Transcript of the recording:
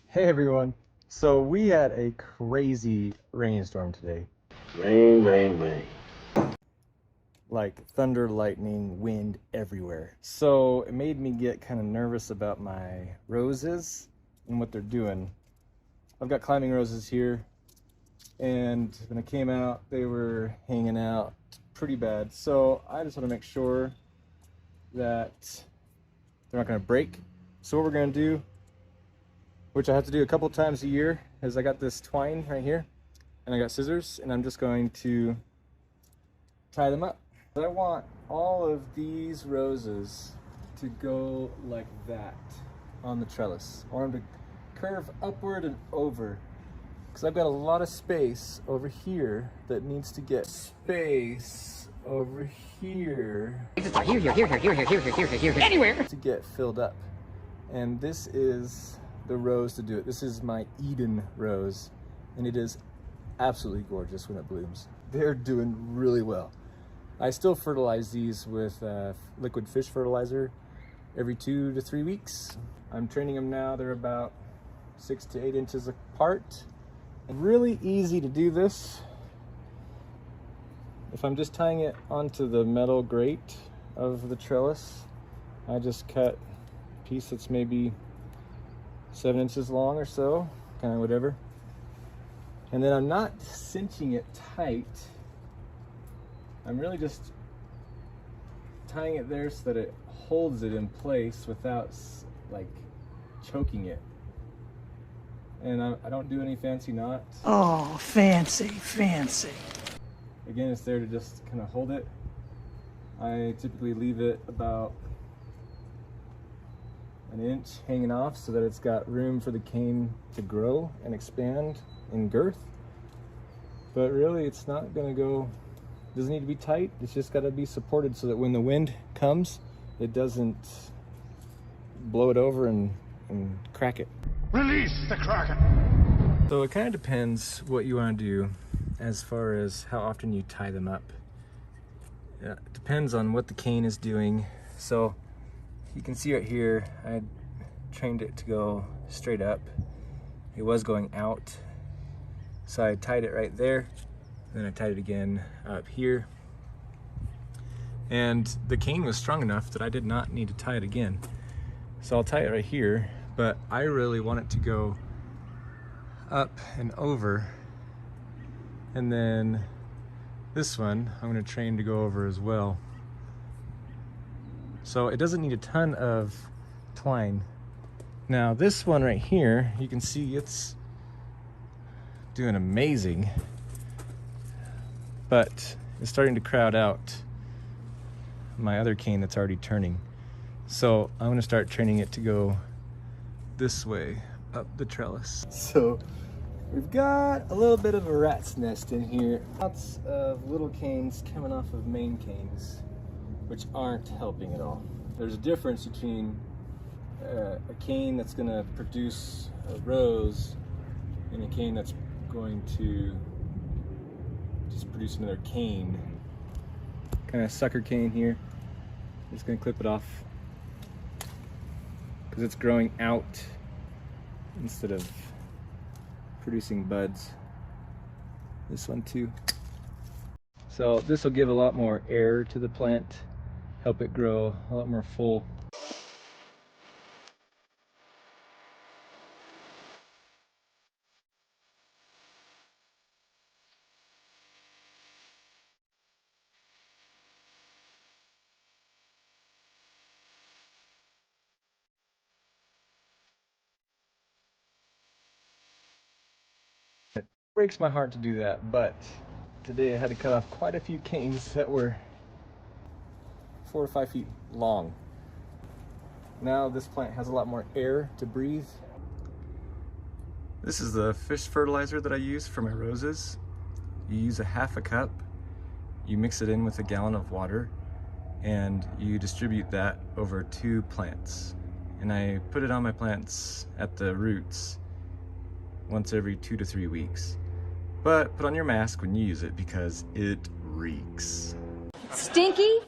Hey everyone. So we had a crazy rainstorm today. Rain, rain, rain. Like thunder, lightning, wind everywhere. So it made me get kind of nervous about my roses and what they're doing. I've got climbing roses here, and when I came out, they were hanging out pretty bad. So I just want to make sure that they're not going to break. So what we're going to do, which I have to do a couple times a year, is I got this twine right here and I got scissors, and I'm just going to tie them up. But I want all of these roses to go like that on the trellis. I want them to curve upward and over, because I've got a lot of space over here that needs to get space over here. Anywhere to get filled up. And this is the rose to do it. This is my Eden rose, and it is absolutely gorgeous when it blooms. They're doing really well. I still fertilize these with liquid fish fertilizer every 2 to 3 weeks. I'm training them now. They're about 6 to 8 inches apart. And really easy to do this. If I'm just tying it onto the metal grate of the trellis, I just cut a piece that's maybe 7 inches long or so, kind of whatever. And then I'm not cinching it tight. I'm really just tying it there so that it holds it in place without like choking it. And I don't do any fancy knots. Oh, fancy, fancy. Again, it's there to just kind of hold it. I typically leave it about an inch hanging off so that it's got room for the cane to grow and expand in girth. But really, it's not gonna go, doesn't need to be tight. It's just gotta be supported so that when the wind comes, it doesn't blow it over and crack it. Release the Kraken! So it kind of depends what you want to do as far as how often you tie them up. It depends on what the cane is doing. So you can see right here, I trained it to go straight up. It was going out. So I tied it right there. Then I tied it again up here. And the cane was strong enough that I did not need to tie it again. So I'll tie it right here, but I really want it to go up and over. And then this one, I'm gonna train to go over as well. So it doesn't need a ton of twine. Now this one right here, you can see it's doing amazing, but it's starting to crowd out my other cane that's already turning. So I'm gonna start training it to go this way up the trellis. So we've got a little bit of a rat's nest in here. Lots of little canes coming off of main canes, which aren't helping at all. There's a difference between a cane that's gonna produce a rose and a cane that's going to just produce another cane. Kind of sucker cane here. Just gonna clip it off because it's growing out instead of producing buds. This one too. So this will give a lot more air to the plant, help it grow a lot more full. It breaks my heart to do that, but today I had to cut off quite a few canes that were 4 or 5 feet long. Now this plant has a lot more air to breathe. This is the fish fertilizer that I use for my roses. You use a half a cup, you mix it in with a gallon of water, and you distribute that over 2 plants. And I put it on my plants at the roots once every 2 to 3 weeks. But put on your mask when you use it because it reeks. Stinky?